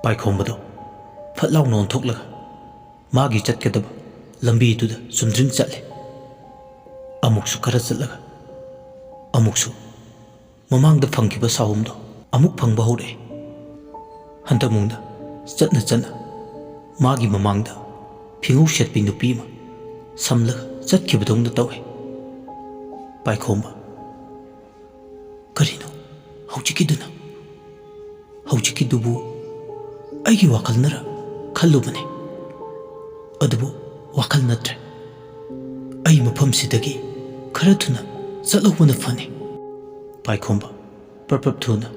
ꯄꯥꯏꯈꯣꯝꯕꯗꯣ ꯐꯠ ꯂꯥꯎꯅ ꯑꯣꯟꯊꯣꯛꯂꯒ ꯃꯥꯒꯤ ꯆꯠꯀꯗꯕ ꯂꯝꯕꯤꯗꯨꯗ ꯆꯨꯝꯗ꯭ꯔꯤꯡ ꯆꯠꯂꯦ꯫ ꯑꯃꯨꯛꯁꯨ ꯈꯔ ꯆꯠꯂꯒ ꯑꯃꯨꯛꯁꯨ ꯃꯃꯥꯡꯗ ꯐꯪꯈꯤꯕ ꯁꯥꯍꯨꯝꯗꯣ ꯑꯃꯨꯛ ꯐꯪꯕ ꯍꯧꯔꯛꯑꯦ꯫ ꯍꯟꯗꯛꯃꯨꯛꯅ ꯆꯠꯅ ꯆꯠꯅ ꯃꯥꯒꯤ ꯃꯃꯥꯡꯗ ꯐꯤꯉꯧ ꯁꯦꯠꯄꯤ ꯅꯨꯄꯤ ꯑꯃ ꯁꯝꯂꯒ ꯆꯠꯈꯤꯕꯗꯧꯅ ꯇꯧꯋꯦ꯫ ꯄꯥꯏꯈꯣꯝꯕ, ꯀꯔꯤꯅꯣ ꯍꯧꯖꯤꯛꯀꯤꯗꯨꯅ? ꯍꯧꯖꯤꯛꯀꯤꯗꯨꯕꯨ ꯑꯩꯒꯤ ꯋꯥꯈꯜꯅꯔ ꯈꯜꯂꯨꯕꯅꯦ, ꯑꯗꯨꯕꯨ ꯋꯥꯈꯜ ꯅꯠꯇ꯭ꯔꯦ꯫ ꯑꯩ ꯃꯐꯝꯁꯤꯗꯒꯤ ꯈꯔ ꯊꯨꯅ ꯆꯠꯍꯧꯕꯅ ꯐꯅꯤ꯫ ꯄꯥꯏꯈꯣꯝꯕ ꯄ꯭ꯔꯞ ꯊꯨꯅ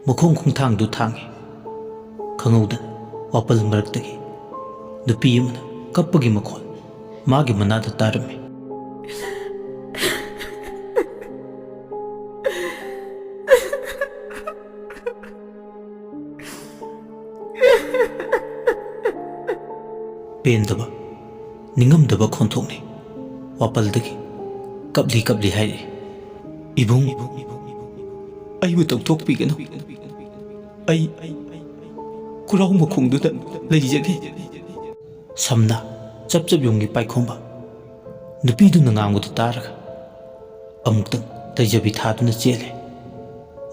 ꯃꯈꯣꯡ ꯈꯣꯡꯊꯥꯡꯗꯨ ꯊꯥꯡꯉꯦ꯫ ꯈꯪꯍꯧꯗꯅ ꯋꯥꯄꯜ ꯃꯔꯛꯇꯒꯤ ꯅꯨꯄꯤ ꯑꯃꯅ ꯀꯞꯄꯒꯤ ꯃꯈꯣꯜ ꯃꯥꯒꯤ ꯃꯅꯥꯗ ꯇꯥꯔꯝꯃꯤ꯫ ꯄꯦꯟꯗꯕ ꯅꯤꯡꯉꯝꯗꯕ ꯈꯣꯟꯊꯣꯛꯅꯤ꯫ ꯋꯥꯄꯜꯗꯒꯤ ꯀꯞꯂꯤ ꯀꯞꯂꯤ ꯍꯥꯏꯔꯛꯏ, "ꯏꯕꯨꯡ, ꯑꯩꯕꯨ ꯇꯧꯊꯣꯛꯄꯤꯒꯅꯨ꯫ ꯑꯩ ꯈꯨꯔꯥꯎ ꯃꯈꯣꯡꯗꯨꯗ ꯂꯩꯖꯒꯦ." ꯁꯝꯅ ꯆꯞ ꯆꯞ ꯌꯨꯡꯉꯤ ꯄꯥꯏꯈꯣꯝꯕ ꯅꯨꯄꯤꯗꯨꯅ ꯉꯥꯡꯕꯗꯨ ꯇꯥꯔꯒ ꯑꯃꯨꯛꯇꯪ ꯇꯩꯖꯕꯤ ꯊꯥꯗꯨꯅ ꯆꯦꯜꯂꯦ꯫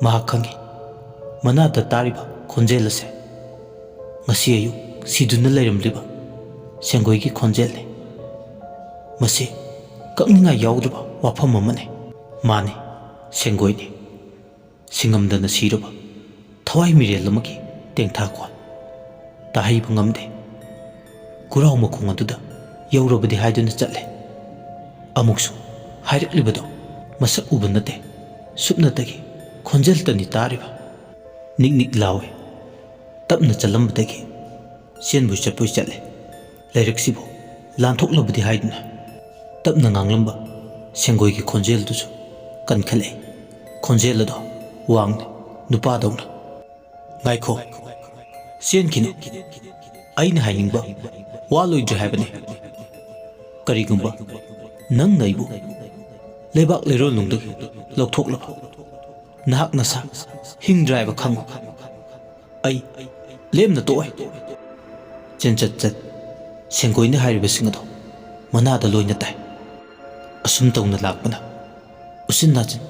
ꯃꯍꯥꯛ ꯈꯪꯉꯤ ꯃꯅꯥꯗ ꯇꯥꯔꯤꯕ ꯈꯣꯟꯖꯦꯜ ꯑꯁꯦ ꯉꯁꯤ ꯑꯌꯨꯛ ꯁꯤꯗꯨꯅ ꯂꯩꯔꯝꯂꯤꯕ ꯁꯦꯡꯒꯣꯏꯒꯤ ꯈꯣꯟꯖꯦꯜꯅꯤ꯫ ꯃꯁꯤ ꯀꯛꯅꯤꯡꯉꯥꯏ ꯌꯥꯎꯗ꯭ꯔꯕ ꯋꯥꯐꯝ ꯑꯃꯅꯤ꯫ ꯃꯥꯅꯤ, ꯁꯦꯡꯒꯣꯏꯅꯤ, ꯁꯤꯡꯉꯝꯗꯅ ꯁꯤꯔꯕ ꯊꯋꯥꯏ ꯃꯤꯔꯦꯜ ꯑꯃꯒꯤ ꯇꯦꯡꯊꯥꯈꯣꯜ꯫ ꯇꯥꯍꯩꯕ ꯉꯝꯗꯦ꯫ ꯈꯨꯔꯥꯎ ꯃꯈꯣꯡ ꯑꯗꯨꯗ ꯌꯧꯔꯕꯗꯤ ꯍꯥꯏꯗꯨꯅ ꯆꯠꯂꯦ꯫ ꯑꯃꯨꯛꯁꯨ ꯍꯥꯏꯔꯛꯂꯤꯕꯗꯣ ꯃꯁꯛ ꯎꯕ ꯅꯠꯇꯦ, ꯁꯨꯞꯅꯇꯒꯤ ꯈꯣꯟꯖꯦꯜꯇꯅꯤ ꯇꯥꯔꯤꯕ꯫ ꯅꯤꯛ ꯅꯤꯛ ꯂꯥꯎꯋꯦ꯫ ꯇꯞꯅ ꯆꯠꯂꯝꯕꯗꯒꯤ ꯆꯦꯟꯕꯣꯏ ꯆꯠꯄꯣꯏ ꯆꯠꯂꯦ꯫ ꯂꯩꯔꯛꯁꯤꯕꯨ ꯂꯥꯟꯊꯣꯛꯂꯕꯗꯤ ꯍꯥꯏꯗꯨꯅ ꯇꯞꯅ ꯉꯥꯡꯂꯝꯕ ꯁꯦꯡꯒꯣꯏꯒꯤ ꯈꯣꯟꯖꯦꯜꯗꯨꯁꯨ ꯀꯟꯈꯠꯂꯛꯏ꯫ ꯈꯣꯟꯖꯦꯜ ꯑꯗꯣ ꯋꯥꯡꯅ, ꯅꯨꯄꯥꯗꯧꯅ, "ꯉꯥꯏꯈꯣ, ꯆꯦꯟꯈꯤꯅꯨ꯫ ꯑꯩꯅ ꯍꯥꯏꯅꯤꯡꯕ ꯋꯥ ꯂꯣꯏꯗ꯭ꯔꯤ ꯍꯥꯏꯕꯅꯤ꯫ ꯀꯔꯤꯒꯨꯝꯕ ꯅꯪꯅ ꯑꯩꯕꯨ ꯂꯩꯕꯥꯛ ꯂꯩꯔꯣꯜꯅꯨꯡꯗꯒꯤ ꯂꯧꯊꯣꯛꯂꯕ ꯅꯍꯥꯛ ꯅꯁꯥ ꯍꯤꯡꯗ꯭ꯔꯥ ꯍꯥꯏꯕ ꯈꯪꯉꯨ꯫ ꯑꯩ ꯂꯦꯝꯅ ꯇꯣꯛꯑꯣꯏ." ꯆꯦꯟꯆꯠ ꯆꯠ ꯁꯦꯡꯒꯣꯏꯅ ꯍꯥꯏꯔꯤꯕꯁꯤꯡ ꯑꯗꯣ ꯃꯅꯥꯗ ꯂꯣꯏꯅ ꯇꯥꯏ꯫ ꯑꯁꯨꯝ ꯇꯧꯅ ꯂꯥꯛꯄꯅ ꯎꯆꯤꯟ ꯅꯥꯆꯤꯟ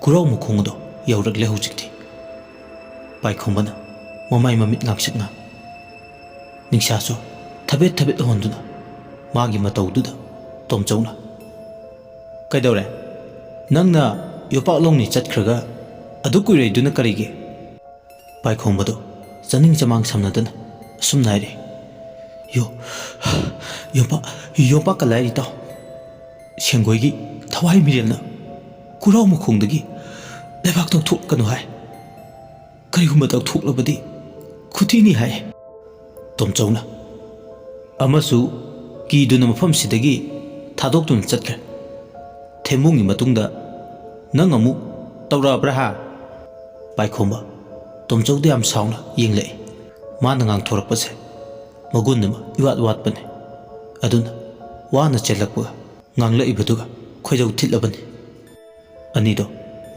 ꯈꯨꯔꯥꯎ ꯃꯈꯣꯡ ꯑꯗꯣ ꯌꯧꯔꯛꯂꯦ ꯍꯧꯖꯤꯛꯇꯤ꯫ ꯄꯥꯏꯈꯣꯝꯕꯅ ꯃꯃꯥꯏ ꯃꯃꯤꯠ ꯉꯥꯡꯁꯛ ꯉꯥꯡ, ꯅꯤꯡꯁꯥꯁꯨ ꯊꯕꯦꯠ ꯊꯕꯦꯠ ꯍꯣꯟꯗꯨꯅ ꯃꯥꯒꯤ ꯃꯇꯧꯗꯨꯗ ꯇꯣꯝꯆꯧꯅ, "ꯀꯩꯗꯧꯔꯦ? ꯅꯪꯅ ꯌꯣꯄꯥꯛ ꯂꯧꯅꯤ ꯆꯠꯈ꯭ꯔꯒ ꯑꯗꯨꯛ ꯀꯨꯏꯔꯛꯏꯗꯨꯅ ꯀꯔꯤꯒꯤ?" ꯄꯥꯏꯈꯣꯝꯕꯗꯣ ꯆꯅꯤꯡ ꯆꯃꯥꯡ ꯁꯝꯅꯗꯅ ꯑꯁꯨꯝꯅ ꯍꯥꯏꯔꯛꯏ, ꯌꯣꯄꯥꯛꯀ ꯂꯥꯏꯔꯤ ꯏꯇꯥꯎ꯫ ꯁꯦꯡꯒꯣꯏꯒꯤ ꯊꯋꯥꯏ ꯃꯤꯔꯦꯜꯅ ꯈꯨꯔꯥꯎ ꯃꯈꯣꯡꯗꯒꯤ ꯂꯩꯕꯥꯛ ꯇꯧꯊꯣꯛꯀꯅꯨ ꯍꯥꯏ꯫ ꯀꯔꯤꯒꯨꯝꯕ ꯇꯧꯊꯣꯛꯂꯕꯗꯤ ꯈꯨꯊꯤꯅꯤ ꯍꯥꯏ꯫ ꯇꯣꯝꯆꯧꯅ ꯑꯃꯁꯨ ꯀꯤꯗꯨꯅ ꯃꯐꯝꯁꯤꯗꯒꯤ ꯊꯥꯗꯣꯛꯇꯨꯅ ꯆꯠꯈ꯭ꯔꯦ꯫ ꯊꯦꯡꯃꯨꯡꯒꯤ ꯃꯇꯨꯡꯗ ꯅꯪ ꯑꯃꯨꯛ ꯇꯧꯔꯛꯑꯕ꯭ꯔꯥ ꯍꯥ? ꯄꯥꯏꯈꯣꯝꯕ ꯇꯣꯝꯆꯧꯗ ꯌꯥꯝ ꯁꯥꯎꯅ ꯌꯦꯡꯂꯛꯏ꯫ ꯃꯥꯅ ꯉꯥꯡꯊꯣꯔꯛꯄꯁꯦ ꯃꯒꯨꯟ ꯑꯃ ꯏꯋꯥꯠ ꯋꯥꯠꯄꯅꯤ꯫ ꯑꯗꯨꯅ ꯋꯥꯅ ꯆꯦꯜꯂꯛꯄꯒ ꯉꯥꯡꯂꯛꯏꯕꯗꯨꯒ ꯈꯣꯏꯗꯧ ꯊꯤꯠꯂꯕꯅꯤ꯫ ꯑꯅꯤꯗꯣ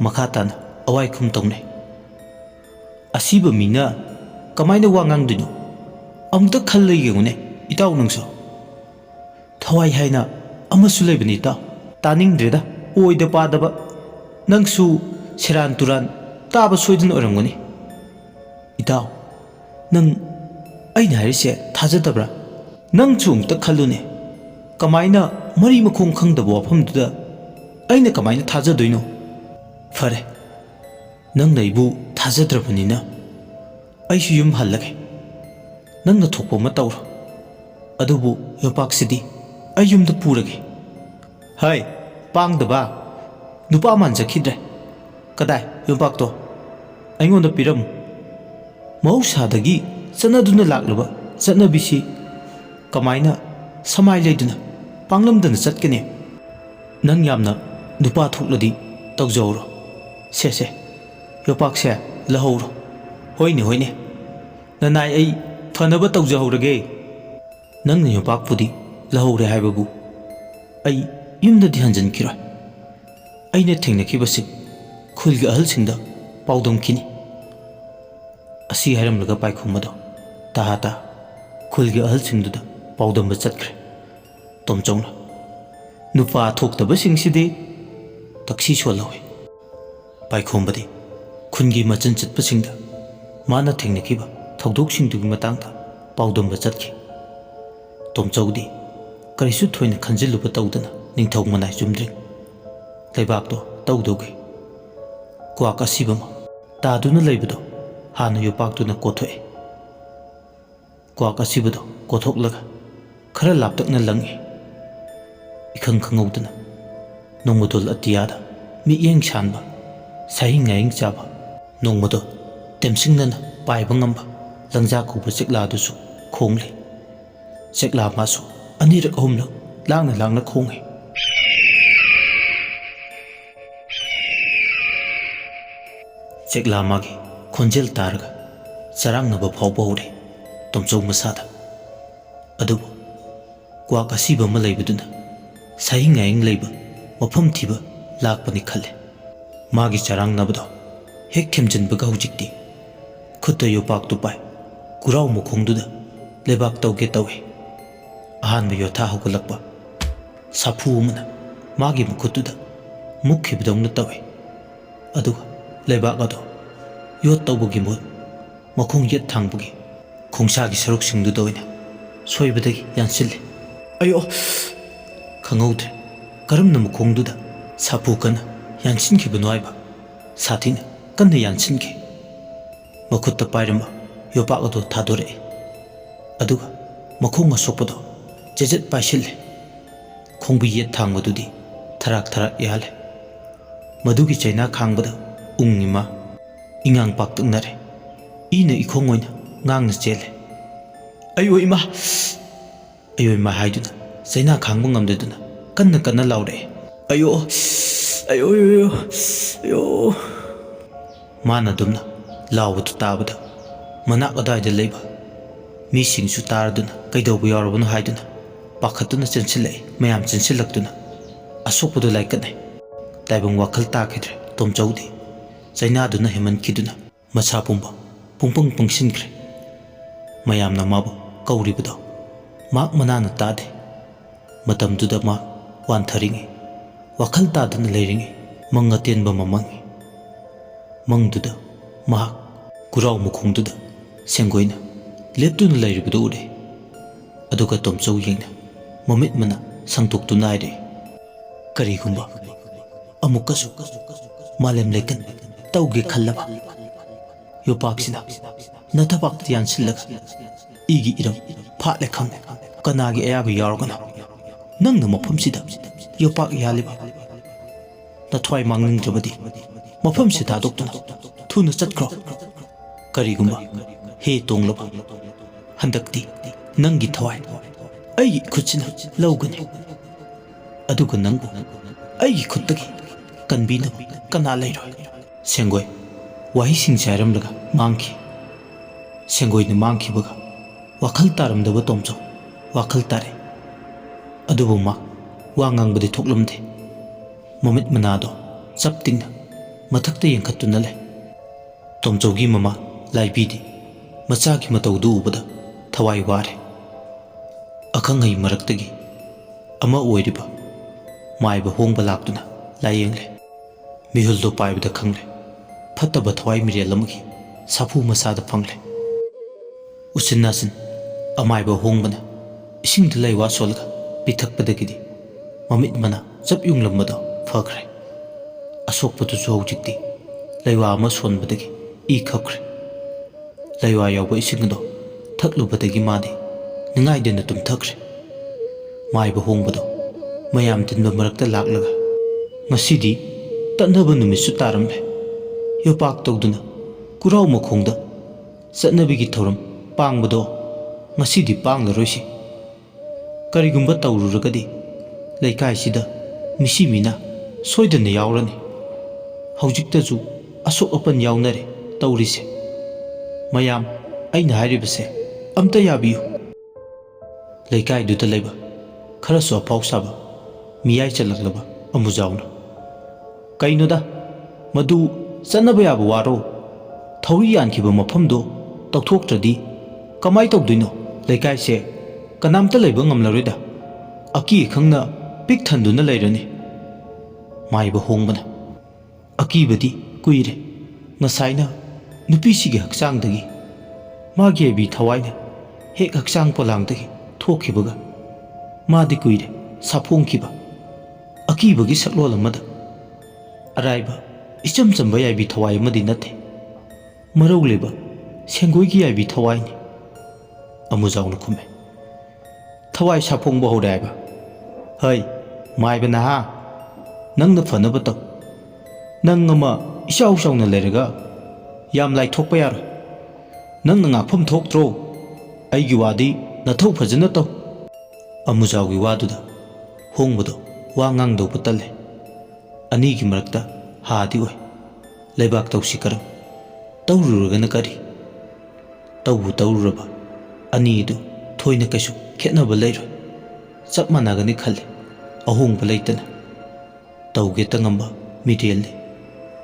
ꯃꯈꯥ ꯇꯥꯅ ꯑꯋꯥꯏꯈꯨꯝ ꯇꯧꯅꯩ꯫ "ꯑꯁꯤꯕ ꯃꯤꯅ ꯀꯃꯥꯏꯅ ꯋꯥ ꯉꯥꯡꯗꯣꯏꯅꯣ? ꯑꯃꯨꯛꯇ ꯈꯜꯂ ꯌꯦꯡꯉꯨꯅꯦ ꯏꯇꯥꯎ ꯅꯪꯁꯨ꯫ ꯊꯋꯥꯏ ꯍꯥꯏꯅ ꯑꯃꯁꯨ ꯂꯩꯕꯅꯤ ꯏꯇꯥꯎ꯫ ꯇꯥꯅꯤꯡꯗ꯭ꯔꯦꯗ ꯑꯣꯏꯗ ꯄꯥꯗꯕ꯫ ꯅꯪꯁꯨ ꯁꯦꯔꯥꯟ ꯇꯨꯔꯥꯟ ꯇꯥꯕ ꯁꯣꯏꯗꯅ ꯑꯣꯏꯔꯝꯒꯅꯤ꯫ ꯏꯇꯥꯎ, ꯅꯪ ꯑꯩꯅ ꯍꯥꯏꯔꯤꯁꯦ ꯊꯥꯖꯗꯕ꯭ꯔꯥ? ꯅꯪꯁꯨ ꯑꯃꯨꯛꯇ ꯈꯜꯂꯨꯅꯦ꯫ ꯀꯃꯥꯏꯅ ꯃꯔꯤ ꯃꯈꯣꯡ ꯈꯪꯗꯕ ꯋꯥꯐꯝꯗꯨꯗ ꯑꯩꯅ ꯀꯃꯥꯏꯅ ꯊꯥꯖꯗꯣꯏꯅꯣ? ꯐꯔꯦ, ꯅꯪꯅ ꯑꯩꯕꯨ ꯊꯥꯖꯗ꯭ꯔꯕꯅꯤꯅ ꯑꯩꯁꯨ ꯌꯨꯝ ꯍꯜꯂꯒꯦ꯫ ꯅꯪꯅ ꯊꯣꯛꯄ ꯑꯃ ꯇꯧꯔꯣ꯫ ꯑꯗꯨꯕꯨ ꯌꯣꯄꯥꯛꯁꯤꯗꯤ ꯑꯩ ꯌꯨꯝꯗ ꯄꯨꯔꯒꯦ." "ꯍꯩ ꯄꯥꯡꯗꯕ, ꯅꯨꯄꯥ ꯃꯥꯟꯖꯈꯤꯗ꯭ꯔꯦ꯫ ꯀꯗꯥꯏ ꯌꯣꯄꯥꯛꯇꯣ? ꯑꯩꯉꯣꯟꯗ ꯄꯤꯔꯝꯃꯨ꯫ ꯃꯍꯧꯁꯥꯗꯒꯤ ꯆꯠꯅꯗꯨꯅ ꯂꯥꯛꯂꯕ ꯆꯠꯅꯕꯤꯁꯤ ꯀꯃꯥꯏꯅ ꯁꯃꯥꯏ ꯂꯩꯗꯨꯅ ꯄꯥꯡꯂꯝꯗꯅ ꯆꯠꯀꯅꯤ? ꯅꯪ ꯌꯥꯝꯅ ꯅꯨꯄꯥ ꯊꯣꯛꯂꯗꯤ ꯇꯧꯖꯍꯧꯔꯣ꯫ ꯁꯦ ꯌꯣꯄꯥꯛꯁꯦ ꯂꯧꯍꯧꯔꯣ꯫ ꯍꯣꯏꯅꯦ ꯍꯣꯏꯅꯦ, ꯅꯅꯥꯏ ꯑꯩ ꯐꯅꯕ ꯇꯧꯖꯍꯧꯔꯒꯦ꯫ ꯅꯪꯅ ꯌꯣꯄꯥꯛꯄꯨꯗꯤ ꯂꯧꯍꯧꯔꯦ ꯍꯥꯏꯕꯕꯨ ꯑꯩ ꯌꯨꯝꯗꯗꯤ ꯍꯟꯖꯤꯟꯈꯤꯔꯣꯏ꯫ ꯑꯩꯅ ꯊꯦꯡꯅꯈꯤꯕꯁꯤꯡ ꯈꯨꯜꯒꯤ ꯑꯍꯜꯁꯤꯡꯗ ꯄꯥꯎꯗꯝꯈꯤꯅꯤ." ꯑꯁꯤ ꯍꯥꯏꯔꯝꯂꯒ ꯄꯥꯏꯈꯣꯝꯕꯗꯣ ꯇꯥ ꯈꯨꯜꯒꯤ ꯑꯍꯜꯁꯤꯡꯗꯨꯗ ꯄꯥꯎꯗꯝꯕ ꯆꯠꯈ꯭ꯔꯦ꯫ ꯇꯣꯝꯆꯧꯅ ꯅꯨꯄꯥ ꯊꯣꯛꯇꯕꯁꯤꯡꯁꯤꯗꯤ ꯇꯛꯁꯤ ꯁꯣꯜꯍꯧꯏ꯫ ꯄꯥꯏꯈꯣꯝꯕꯗꯤ ꯈꯨꯟꯒꯤ ꯃꯆꯟ ꯆꯠꯄꯁꯤꯡꯗ ꯃꯥꯅ ꯊꯦꯡꯅꯈꯤꯕ ꯊꯧꯗꯣꯛꯁꯤꯡꯗꯨꯒꯤ ꯃꯇꯥꯡꯗ ꯄꯥꯎꯗꯝꯕ ꯆꯠꯈꯤ꯫ ꯇꯣꯝꯆꯧꯗꯤ ꯀꯔꯤꯁꯨ ꯊꯣꯏꯅ ꯈꯟꯖꯤꯜꯂꯨꯕ ꯇꯧꯗꯅ ꯅꯤꯡꯊꯧ ꯃꯅꯥꯏ ꯆꯨꯝꯗ꯭ꯔꯤꯡ ꯂꯩꯕꯥꯛꯇꯣ ꯇꯧꯗꯧꯒꯩ ꯀ꯭ꯋꯥꯛ ꯑꯁꯤꯕ ꯑꯃ ꯇꯥꯗꯨꯅ ꯂꯩꯕꯗꯣ ꯍꯥꯟꯅ ꯌꯣꯄꯥꯛꯇꯨꯅ ꯀꯣꯊꯣꯛꯏ꯫ ꯀ꯭ꯋꯥꯛ ꯑꯁꯤꯕꯗꯣ ꯀꯣꯊꯣꯛꯂꯒ ꯈꯔ ꯂꯥꯞꯇꯛꯅ ꯂꯪꯏ꯫ ꯏꯈꯪ ꯈꯪꯍꯧꯗꯅ ꯅꯣꯡꯃꯗꯣꯜ ꯑꯇꯤꯌꯥꯗ ꯃꯤꯠꯌꯦꯡ ꯁꯥꯟꯕ ꯁꯥꯍꯤꯡ ꯉꯥꯍꯤꯡ ꯆꯥꯕ ꯅꯣꯡꯃꯗꯣꯜ ꯇꯦꯝꯁꯤꯡꯅꯅ ꯄꯥꯏꯕ ꯉꯝꯕ ꯂꯪꯖꯥ ꯀꯧꯕ ꯆꯦꯛꯂꯥꯗꯨꯁꯨ ꯈꯣꯡꯂꯤ꯫ ꯆꯦꯛꯂꯥ ꯃꯥꯁꯨ ꯑꯅꯤꯔꯛ ꯑꯍꯨꯝꯂꯛ ꯂꯥꯡꯅ ꯈꯣꯡꯏ꯫ ꯆꯦꯛꯂꯥ ꯃꯥꯒꯤ ꯈꯣꯟꯖꯦꯜ ꯇꯥꯔꯒ ꯆꯔꯥꯡꯅꯕ ꯐꯥꯎꯕ ꯍꯧꯔꯦ ꯇꯣꯝꯆꯧ ꯃꯁꯥꯗ꯫ ꯑꯗꯨꯕꯨ ꯀ꯭ꯋꯥꯛ ꯑꯁꯤꯕ ꯑꯃ ꯂꯩꯕꯗꯨꯅ ꯁꯥꯍꯤꯡ ꯉꯥꯍꯤꯡ ꯂꯩꯕ ꯃꯐꯝ ꯊꯤꯕ ꯂꯥꯛꯄꯅꯤ ꯈꯜꯂꯦ꯫ ꯃꯥꯒꯤ ꯆꯔꯥꯡꯅꯕꯗꯣ ꯍꯦꯛ ꯊꯦꯝꯖꯤꯟꯕꯒ ꯍꯧꯖꯤꯛꯇꯤ ꯈꯨꯠꯇ ꯌꯣꯄꯥꯛꯇꯨ ꯄꯥꯏ ꯀꯨꯔꯥꯎ ꯃꯈꯣꯡꯗꯨꯗ ꯂꯩꯕꯥꯛ ꯇꯧꯒꯦ ꯇꯧꯏ꯫ ꯑꯍꯥꯟꯕ ꯌꯣꯊꯥ ꯍꯧꯒꯠꯂꯛꯄ ꯁꯥꯐꯨ ꯑꯃꯅ ꯃꯥꯒꯤ ꯃꯈꯨꯠꯇꯨꯗ ꯃꯨꯛꯈꯤꯕꯗꯧꯅ ꯇꯧꯏ꯫ ꯑꯗꯨꯒ ꯂꯩꯕꯥꯛ ꯑꯗꯣ ꯌꯣꯠ ꯇꯧꯕꯒꯤ ꯃꯍꯨꯠ ꯃꯈꯣꯡ ꯌꯦꯠ ꯊꯥꯡꯕꯒꯤ ꯈꯣꯡꯁꯥꯒꯤ ꯁꯔꯨꯛꯁꯤꯡꯗꯨꯗ ꯑꯣꯏꯅ ꯁꯣꯏꯕꯗꯒꯤ ꯌꯥꯟꯁꯤꯜꯂꯤ꯫ ꯑꯌꯣ! ꯈꯪꯍꯧꯗ꯭ꯔꯦ ꯀꯔꯝꯅ ꯃꯈꯣꯡꯗꯨꯗ ꯁꯥꯐꯨ ꯀꯟꯅ ꯌꯥꯟꯁꯤꯟꯈꯤꯕꯅꯣ ꯍꯥꯏꯕ꯫ ꯁꯥꯊꯤꯅ ꯀꯟꯅ ꯌꯥꯟꯁꯤꯟꯈꯤ꯫ ꯃꯈꯨꯠꯇ ꯄꯥꯏꯔꯝꯕ ꯌꯣꯄꯥꯛ ꯑꯗꯣ ꯊꯥꯗꯣꯔꯛꯏ꯫ ꯑꯗꯨꯒ ꯃꯈꯣꯡ ꯑꯁꯣꯛꯄꯗꯣ ꯆꯦꯖꯠ ꯄꯥꯏꯁꯤꯜꯂꯦ꯫ ꯈꯣꯡꯕꯤ ꯌꯦꯠ ꯊꯥꯡꯕꯗꯨꯗꯤ ꯊꯔꯥꯛ ꯌꯥꯜꯂꯦ꯫ ꯃꯗꯨꯒꯤ ꯆꯩꯅꯥ ꯈꯥꯡꯕꯗ ꯎꯪ ꯏꯃꯥ ꯏꯉꯥꯡ ꯄꯥꯛꯇꯛꯅꯔꯦ꯫ ꯏꯅ ꯏꯈꯣꯡ ꯑꯣꯏꯅ ꯉꯥꯡꯅ ꯆꯦꯜꯂꯦ꯫ ꯑꯌꯣ ꯏꯃꯥ! ꯑꯌꯣ ꯏꯃꯥ ꯍꯥꯏꯗꯨꯅ ꯆꯩꯅꯥ ꯈꯥꯡꯕ ꯉꯝꯗꯗꯨꯅ ꯀꯟꯅ ꯂꯥꯎꯔꯛꯑꯦ꯫ ꯑꯌꯣ! ꯑꯌꯣ! ꯑꯌꯣ! ꯃꯥꯅ ꯑꯗꯨꯝꯅ ꯂꯥꯎꯕꯗꯨ ꯇꯥꯕꯗ ꯃꯅꯥꯛ ꯑꯗꯥꯏꯗ ꯂꯩꯕ ꯃꯤꯁꯤꯡꯁꯨ ꯇꯥꯔꯗꯨꯅ ꯀꯩꯗꯧꯕ ꯌꯥꯎꯔꯕꯅꯣ ꯍꯥꯏꯗꯨꯅ ꯄꯥꯈꯠꯇꯨꯅ ꯆꯦꯟꯁꯤꯜꯂꯛꯏ꯫ ꯃꯌꯥꯝ ꯆꯦꯟꯁꯤꯜꯂꯛꯇꯨꯅ ꯑꯁꯣꯛꯄꯗꯨ ꯂꯥꯏꯀꯠꯅꯩ꯫ ꯇꯥꯏꯕꯪ ꯋꯥꯈꯜ ꯇꯥꯈꯤꯗ꯭ꯔꯦ ꯇꯣꯝꯆꯧꯗꯤ ꯆꯩꯅꯥꯗꯨꯅ ꯍꯦꯟꯃꯟꯈꯤꯗꯨꯅ ꯃꯁꯥ ꯄꯨꯝꯕ ꯄꯨꯡꯄꯪ ꯄꯪꯁꯤꯟꯈ꯭ꯔꯦ꯫ ꯃꯌꯥꯝꯅ ꯃꯥꯕꯨ ꯀꯧꯔꯤꯕꯗꯣ ꯃꯍꯥꯛ ꯃꯅꯥꯅ ꯇꯥꯗꯦ꯫ ꯃꯇꯝꯗꯨꯗ ꯃꯥ ꯋꯥꯟꯊꯔꯤꯉꯩ ꯋꯥꯈꯜ ꯇꯥꯗꯅ ꯂꯩꯔꯤꯉꯩ ꯃꯪ ꯑꯇꯦꯟꯕ ꯑꯃ ꯃꯪꯏ꯫ ꯃꯪꯗꯨꯗ ꯃꯍꯥꯛ ꯀꯨꯔꯥꯎ ꯃꯈꯣꯡꯗꯨꯗ ꯁꯦꯡꯒꯣꯏꯅ ꯂꯦꯞꯇꯨꯅ ꯂꯩꯔꯤꯕꯗꯨ ꯎꯔꯦ꯫ ꯑꯗꯨꯒ ꯇꯣꯝꯆꯧ ꯌꯦꯡꯅ ꯃꯃꯤꯠ ꯃꯅꯥ ꯁꯪꯇꯣꯛꯇꯨꯅ ꯍꯥꯏꯔꯦ, ꯀꯔꯤꯒꯨꯝꯕ ꯑꯃꯨꯛꯀꯁꯨ ꯃꯥꯂꯦꯝ ꯂꯩꯀꯟ ꯇꯧꯒꯦ ꯈꯜꯂꯕ ꯌꯣꯄꯥꯛꯁꯤꯅ ꯅꯊꯕꯥꯛꯇ ꯌꯥꯟꯁꯤꯜꯂꯒ ꯏꯒꯤ ꯏꯔꯝ ꯐꯥꯠꯂꯦ ꯈꯪꯉꯨ꯫ ꯀꯅꯥꯒꯤ ꯑꯌꯥꯕ ꯌꯥꯎꯔꯒꯅꯣ ꯅꯪꯅ ꯃꯐꯝꯁꯤꯗ ꯌꯣꯄꯥꯛ ꯌꯥꯜꯂꯤꯕ? ꯅꯊ꯭ꯋꯥꯏ ꯃꯥꯡꯅꯤꯡꯗ꯭ꯔꯕꯗꯤ ꯃꯐꯝꯁꯤ ꯊꯥꯗꯣꯛꯇꯨꯅ ꯊꯨꯅ ꯆꯠꯈ꯭ꯔꯣ꯫ ꯀꯔꯤꯒꯨꯝꯕ ꯍꯦ ꯇꯣꯡꯂꯕ ꯍꯟꯗꯛꯇꯤ ꯅꯪꯒꯤ ꯊꯋꯥꯏ ꯑꯩꯒꯤ ꯈꯨꯠꯁꯤꯅ ꯂꯧꯒꯅꯤ꯫ ꯑꯗꯨꯒ ꯅꯪꯕꯨ ꯑꯩꯒꯤ ꯈꯨꯠꯇꯒꯤ ꯀꯟꯕꯤꯅꯕ ꯀꯅꯥ ꯂꯩꯔꯣꯏ꯫ ꯁꯦꯡꯒꯣꯏ ꯋꯥꯍꯩꯁꯤꯡꯁꯦ ꯍꯥꯏꯔꯝꯂꯒ ꯃꯥꯡꯈꯤ꯫ ꯁꯦꯡꯒꯣꯏꯅ ꯃꯥꯡꯈꯤꯕꯒ ꯋꯥꯈꯜ ꯇꯥꯔꯝꯗꯕ ꯇꯣꯝꯆꯧ ꯋꯥꯈꯜ ꯇꯥꯔꯦ꯫ ꯑꯗꯨꯕꯨ ꯃꯥ ꯋꯥ ꯉꯥꯡꯕꯗꯤ ꯊꯣꯛꯂꯝꯗꯦ꯫ ꯃꯃꯤꯠ ꯃꯅꯥꯗꯣ ꯆꯞ ꯇꯤꯡꯅ ꯃꯊꯛꯇ ꯌꯦꯡꯈꯠꯇꯨꯅ ꯂꯩ꯫ ꯇꯣꯝꯆꯧꯒꯤ ꯃꯃꯥ ꯂꯥꯏꯕꯤꯗꯤ ꯃꯆꯥꯒꯤ ꯃꯇꯧꯗꯨ ꯎꯕꯗ ꯊꯋꯥꯏ ꯋꯥꯔꯦ꯫ ꯑꯈꯪ ꯑꯍꯩ ꯃꯔꯛꯇꯒꯤ ꯑꯃ ꯑꯣꯏꯔꯤꯕ ꯃꯥꯏꯕ ꯍꯣꯡꯕ ꯂꯥꯛꯇꯨꯅ ꯂꯥꯏꯌꯦꯡꯂꯦ꯫ ꯃꯤꯍꯨꯜꯗꯣ ꯄꯥꯏꯕꯗ ꯈꯪꯂꯦ ꯐꯠꯇꯕ ꯊꯋꯥꯏ ꯃꯤꯔꯦꯜ ꯑꯃꯒꯤ ꯁꯥꯐꯨ ꯃꯁꯥꯗ ꯐꯪꯂꯦ꯫ ꯎꯆꯤꯟ ꯅꯥꯆꯤꯟ ꯑꯃꯥꯏꯕ ꯍꯣꯡꯕꯅ ꯏꯁꯤꯡꯗ ꯂꯩꯋꯥ ꯁꯣꯜꯂꯒ ꯄꯤꯊꯛꯄꯗꯒꯤꯗꯤ ꯃꯃꯤꯠ ꯃꯅꯥ ꯆꯞ ꯌꯨꯡꯂꯝꯕꯗꯣ ꯐꯈ꯭ꯔꯦ꯫ ꯑꯁꯣꯛꯄꯗꯨꯁꯨ ꯍꯧꯖꯤꯛꯇꯤ ꯂꯩꯋꯥ ꯑꯃ ꯁꯣꯟꯕꯗꯒꯤ ꯏ ꯈꯞꯈ꯭ꯔꯦ꯫ ꯂꯩꯋꯥ ꯌꯥꯎꯕ ꯏꯁꯤꯡ ꯑꯗꯣ ꯊꯛꯂꯨꯕꯗꯒꯤ ꯃꯥꯗꯤ ꯅꯤꯡꯉꯥꯏꯗꯅ ꯇꯨꯝꯊꯈ꯭ꯔꯦ꯫ ꯃꯥꯏꯕ ꯍꯣꯡꯕꯗꯣ ꯃꯌꯥꯝ ꯇꯤꯟꯕ ꯃꯔꯛꯇ ꯂꯥꯛꯂꯒ ꯉꯁꯤꯗꯤ ꯇꯠꯅꯕ ꯅꯨꯃꯤꯠꯁꯨ ꯇꯥꯔꯝꯂꯦ꯫ ꯌꯣꯄꯥꯛ ꯇꯧꯗꯨꯅ ꯀꯨꯔꯥꯎ ꯃꯈꯣꯡꯗ ꯆꯠꯅꯕꯤꯒꯤ ꯊꯧꯔꯝ ꯄꯥꯡꯕꯗꯣ ꯉꯁꯤꯗꯤ ꯄꯥꯡꯂꯔꯣꯏꯁꯤ꯫ ꯀꯔꯤꯒꯨꯝꯕ ꯇꯧꯔꯨꯔꯒꯗꯤ ꯂꯩꯀꯥꯏꯁꯤꯗ ꯃꯤꯁꯤ ꯃꯤꯅꯥ ꯁꯣꯏꯗꯅ ꯌꯥꯎꯔꯅꯤ꯫ ꯍꯧꯖꯤꯛꯇꯁꯨ ꯑꯁꯣꯛ ꯑꯄꯟ ꯌꯥꯎꯅꯔꯦ ꯇꯧꯔꯤꯁꯦ꯫ ꯃꯌꯥꯝ ꯑꯩꯅ ꯍꯥꯏꯔꯤꯕꯁꯦ ꯑꯝꯇ ꯌꯥꯕꯤꯌꯨ꯫ ꯂꯩꯀꯥꯏꯗꯨꯗ ꯂꯩꯕ ꯈꯔꯁꯨ ꯑꯐꯥꯎ ꯁꯥꯕ ꯃꯤꯌꯥꯏ ꯆꯜꯂꯛꯂꯕ ꯑꯃꯨꯖꯥꯎꯅ, ꯀꯩꯅꯣꯗ ꯃꯗꯨ ꯆꯠꯅꯕ ꯌꯥꯕ ꯋꯥꯔꯣ? ꯊꯧꯔꯤ ꯌꯥꯟꯈꯤꯕ ꯃꯐꯝꯗꯣ ꯇꯧꯊꯣꯛꯇ꯭ꯔꯗꯤ ꯀꯃꯥꯏ ꯇꯧꯗꯣꯏꯅꯣ ꯂꯩꯀꯥꯏꯁꯦ ꯀꯅꯥꯝꯇ ꯂꯩꯕ ꯉꯝꯂꯔꯣꯏꯗ ꯑꯀꯤ ꯑꯈꯪꯅ ꯄꯤꯛ ꯊꯟꯗꯨꯅ ꯂꯩꯔꯅꯤ ꯃꯥꯏꯕ ꯍꯣꯡꯕꯅ ꯑꯀꯤꯕꯗꯤ ꯀꯨꯏꯔꯦ ꯉꯁꯥꯏꯅ ꯅꯨꯄꯤꯁꯤꯒꯤ ꯍꯛꯆꯥꯡꯗꯒꯤ ꯃꯥꯒꯤ ꯑꯩꯕꯤ ꯊꯋꯥꯏꯅ ꯍꯦꯛ ꯍꯛꯆꯥꯡ ꯄꯣꯂꯥꯡꯗꯒꯤ ꯊꯣꯛꯈꯤꯕꯒ ꯃꯥꯗꯤ ꯀꯨꯏꯔꯦ ꯁꯥꯐꯣꯡꯈꯤꯕ ꯑꯀꯤꯕꯒꯤ ꯁꯛꯂꯣꯟ ꯑꯃꯗ ꯑꯔꯥꯏꯕ ꯏꯆꯝ ꯆꯝꯕ ꯌꯥꯏꯕꯤ ꯊꯋꯥꯏ ꯑꯃꯗꯤ ꯅꯠꯇꯦ ꯃꯔꯧ ꯂꯩꯕ ꯁꯦꯡꯒꯣꯏꯒꯤ ꯌꯥꯏꯕꯤ ꯊꯋꯥꯏꯅꯤ ꯑꯃꯨꯖꯥꯎꯅ ꯈꯨꯝꯃꯦ ꯊꯋꯥꯏ ꯁꯥꯐꯣꯡꯕ ꯍꯧꯔꯦ ꯍꯥꯏꯕ ꯍꯩ ꯃꯥꯏꯕ ꯅꯍꯥ ꯅꯪꯅ ꯐꯅꯕ ꯇꯧ ꯅꯪ ꯑꯃ ꯏꯆꯥꯎ ꯆꯥꯎꯅ ꯂꯩꯔꯒ ꯌꯥꯝ ꯂꯥꯏꯊꯣꯛꯄ ꯌꯥꯔꯣꯏ ꯅꯪꯅ ꯉꯥꯛꯐꯝ ꯊꯣꯛꯇ꯭ꯔꯣ ꯑꯩꯒꯤ ꯋꯥꯗꯤ ꯅꯊꯧ ꯐꯖꯅ ꯇꯧ ꯑꯃꯨꯖꯥꯎꯒꯤ ꯋꯥꯗꯨꯗ ꯍꯣꯡꯕꯗꯣ ꯋꯥ ꯉꯥꯡꯗꯧꯕ ꯇꯜꯂꯦ ꯑꯅꯤꯒꯤ ꯃꯔꯛꯇ ꯍꯥꯗꯤ ꯑꯣꯏ ꯂꯩꯕꯥꯛ ꯇꯧꯁꯤ ꯀꯔꯝ ꯇꯧꯔꯨꯔꯒꯅ ꯀꯔꯤ ꯇꯧꯕꯨ ꯇꯧꯔꯨꯔꯕ ꯑꯅꯤꯗꯨ ꯊꯣꯏꯅ ꯀꯩꯁꯨ ꯈꯦꯠꯅꯕ ꯂꯩꯔꯣꯏ ꯆꯞ ꯃꯥꯟꯅꯒꯅꯤ ꯈꯜꯂꯤ ꯑꯍꯣꯡꯕ ꯂꯩꯇꯅ ꯇꯧꯒꯦꯇ ꯉꯝꯕ ꯃꯤꯔꯦꯜꯅꯤ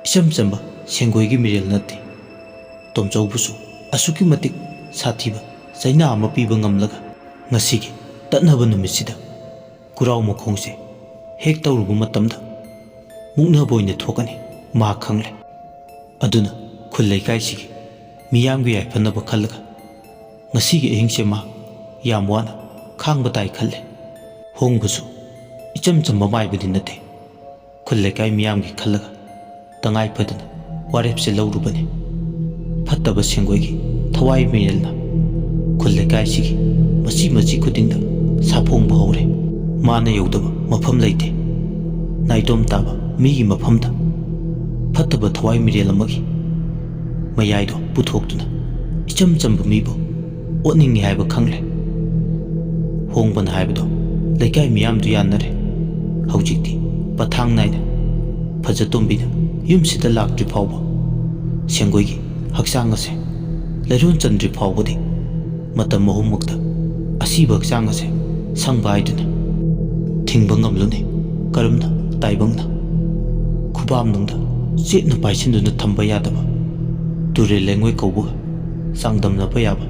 ꯏꯆꯝ ꯆꯝꯕ ꯁꯦꯡꯒꯣꯏꯒꯤ ꯃꯤꯔꯦꯜ ꯅꯠꯇꯦ ꯇꯣꯝꯆꯧꯕꯨꯁꯨ ꯑꯁꯨꯛꯀꯤ ꯃꯇꯤꯛ ꯁꯥꯊꯤꯕ ꯆꯩꯅꯥ ꯑꯃ ꯄꯤꯕ ꯉꯝꯂꯒ ꯉꯁꯤꯒꯤ ꯇꯠꯅꯕ ꯅꯨꯃꯤꯠꯁꯤꯗ ꯀꯨꯔꯥꯎ ꯃꯈꯣꯡꯁꯦ ꯍꯦꯛ ꯇꯧꯔꯨꯕ ꯃꯇꯝꯗ ꯃꯨꯛꯅꯕ ꯑꯣꯏꯅ ꯊꯣꯛꯀꯅꯤ ꯃꯥ ꯈꯪꯂꯦ ꯑꯗꯨꯅ ꯈꯨꯜ ꯂꯩꯀꯥꯏꯁꯤꯒꯤ ꯃꯤꯌꯥꯝꯒꯤ ꯌꯥꯏꯐꯅꯕ ꯈꯜꯂꯒ ꯉꯁꯤꯒꯤ ꯑꯍꯤꯡꯁꯦ ꯃꯥ ꯌꯥꯝ ꯋꯥꯅ ꯈꯥꯡꯕ ꯇꯥꯏ ꯈꯜꯂꯦ ꯍꯣꯡꯕꯁꯨ ꯏꯆꯝ ꯆꯝꯕ ꯃꯥꯏꯕꯗꯤ ꯅꯠꯇꯦ ꯈꯨꯜ ꯂꯩꯀꯥꯏ ꯃꯤꯌꯥꯝꯒꯤ ꯈꯜꯂꯒ ꯇꯉꯥꯏ ꯐꯗꯅ ꯋꯥꯔꯦꯞꯁꯦ ꯂꯧꯔꯨꯕꯅꯤ ꯐꯠꯇꯕ ꯁꯦꯡꯒꯣꯏꯒꯤ ꯊꯋꯥꯏ ꯃꯤꯔꯦꯜꯅ ꯈꯨꯜ ꯂꯩꯀꯥꯏꯁꯤꯒꯤ ꯃꯆꯤ ꯃꯆꯤ ꯈꯨꯗꯤꯡꯗ ꯁꯥꯐꯣꯡꯕ ꯍꯧꯔꯦ ꯃꯥꯅ ꯌꯧꯗꯕ ꯃꯐꯝ ꯂꯩꯇꯦ ꯅꯥꯏꯇꯣꯝ ꯇꯥꯕ ꯃꯤꯒꯤ ꯃꯐꯝꯗ ꯐꯠꯇꯕ ꯊꯋꯥꯏ ꯃꯤꯔꯦꯜ ꯑꯃꯒꯤ ꯃꯌꯥꯏꯗꯣ ꯄꯨꯊꯣꯛꯇꯨꯅ ꯏꯆꯝ ꯆꯝꯕ ꯃꯤꯕꯨ ꯑꯣꯠꯅꯤꯡꯉꯤ ꯍꯥꯏꯕ ꯈꯪꯂꯦ ꯍꯣꯡꯕꯅ ꯍꯥꯏꯕꯗꯣ ꯂꯩꯀꯥꯏ ꯃꯤꯌꯥꯝꯗꯨ ꯌꯥꯅꯔꯦ ꯍꯧꯖꯤꯛꯇꯤ ꯄꯊꯥꯡ ꯅꯥꯏꯅ ꯐꯖꯇꯣꯝꯕꯤꯅ ꯌꯨꯝꯁꯤꯗ ꯂꯥꯛꯇ꯭ꯔꯤ ꯐꯥꯎꯕ ꯁꯦꯡꯒꯣꯏꯒꯤ ꯍꯛꯆꯥꯡ ꯑꯁꯦ ꯂꯩꯔꯣꯟ ꯆꯟꯗ꯭ꯔꯤ ꯐꯥꯎꯕꯗꯤ ꯃꯇꯝ ꯑꯍꯨꯝꯃꯛꯇ ꯑꯁꯤꯕ ꯍꯛꯆꯥꯡ ꯑꯁꯦ ꯁꯪꯕ ꯍꯥꯏꯗꯨꯅ ꯊꯤꯡꯕ ꯉꯝꯂꯨꯅꯤ ꯀꯔꯝꯅ ꯇꯥꯏꯕꯪꯅ ꯈꯨꯕꯥꯝꯅꯨꯡꯗ ꯆꯦꯠꯅ ꯄꯥꯏꯁꯤꯟꯗꯨꯅ ꯊꯝꯕ ꯌꯥꯗꯕ ꯇꯨꯔꯦꯜ ꯂꯩꯉꯣꯏ ꯀꯧꯕꯒ ꯆꯥꯡꯗꯝꯅꯕ ꯌꯥꯕ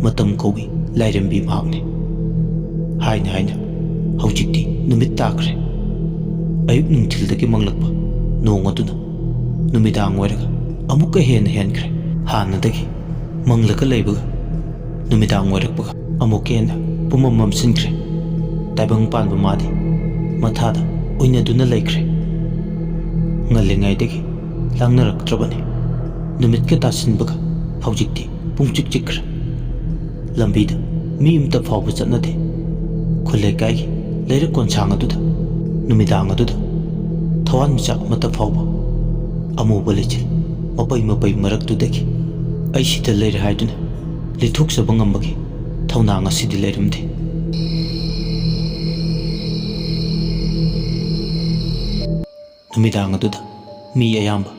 ꯃꯇꯝ ꯀꯧꯏ ꯂꯥꯏꯔꯦꯝꯕꯤ ꯃꯍꯥꯛꯅꯤ ꯍꯥꯏꯅ ꯍꯥꯏꯅ ꯍꯧꯖꯤꯛꯇꯤ ꯅꯨꯃꯤꯠ ꯇꯥꯈ꯭ꯔꯦ ꯑꯌꯨꯛ ꯅꯨꯡꯊꯤꯜꯗꯒꯤ ꯃꯪꯂꯛꯄ ꯅꯣꯡ ꯑꯗꯨꯅ ꯅꯨꯃꯤꯗꯥꯡ ꯑꯣꯏꯔꯒ ꯑꯃꯨꯛꯀ ꯍꯦꯟꯅ ꯍꯦꯟꯈ꯭ꯔꯦ ꯍꯥꯟꯅꯗꯒꯤ ꯃꯪꯂꯒ ꯂꯩꯕꯒ ꯅꯨꯃꯤꯗꯥꯡ ꯑꯣꯏꯔꯛꯄꯒ ꯑꯃꯨꯛꯀ ꯍꯦꯟꯅ ꯄꯨꯃꯝ ꯃꯝꯁꯤꯟꯈ꯭ꯔꯦ ꯇꯥꯏꯕꯪ ꯄꯥꯟꯕ ꯃꯥꯗꯤ ꯃꯊꯥꯗ ꯑꯣꯏꯅꯗꯨꯅ ꯂꯩꯈ꯭ꯔꯦ ꯉꯜꯂꯤꯉꯩꯗꯒꯤ ꯂꯥꯡꯅꯔꯛꯇ꯭ꯔꯕꯅꯤ ꯅꯨꯃꯤꯠꯀ ꯇꯥꯁꯤꯟꯕꯒ ꯍꯧꯖꯤꯛꯇꯤ ꯄꯨꯡꯆꯤꯛ ꯆꯤꯛꯈ꯭ꯔꯦ ꯂꯝꯕꯤꯗ ꯃꯤ ꯑꯃꯇ ꯐꯥꯎꯕ ꯆꯠꯅꯗꯦ ꯈꯨꯜ ꯂꯩꯀꯥꯏꯒꯤ ꯂꯩꯔꯛ ꯀꯣꯟꯁꯥꯡ ꯑꯗꯨꯗ ꯅꯨꯃꯤꯗꯥꯡ ꯑꯗꯨꯗ ꯊꯋꯥꯟꯃꯤꯆꯥꯛ ꯑꯃꯠꯇ ꯐꯥꯎꯕ ꯑꯃꯨꯕ ꯂꯩꯆꯤꯜ ꯃꯄꯩ ꯃꯄꯩ ꯃꯔꯛꯇꯨꯗꯒꯤ ꯑꯩ ꯁꯤꯗ ꯂꯩꯔꯦ ꯍꯥꯏꯗꯨꯅ ꯂꯤꯊꯣꯛꯆꯕ ꯉꯝꯕꯒꯤ ꯊꯧꯅꯥ ꯉꯁꯤꯗꯤ ꯂꯩꯔꯝꯗꯦ ꯅꯨꯃꯤꯗꯥꯡ ꯑꯗꯨꯗ ꯃꯤ ꯑꯌꯥꯝꯕ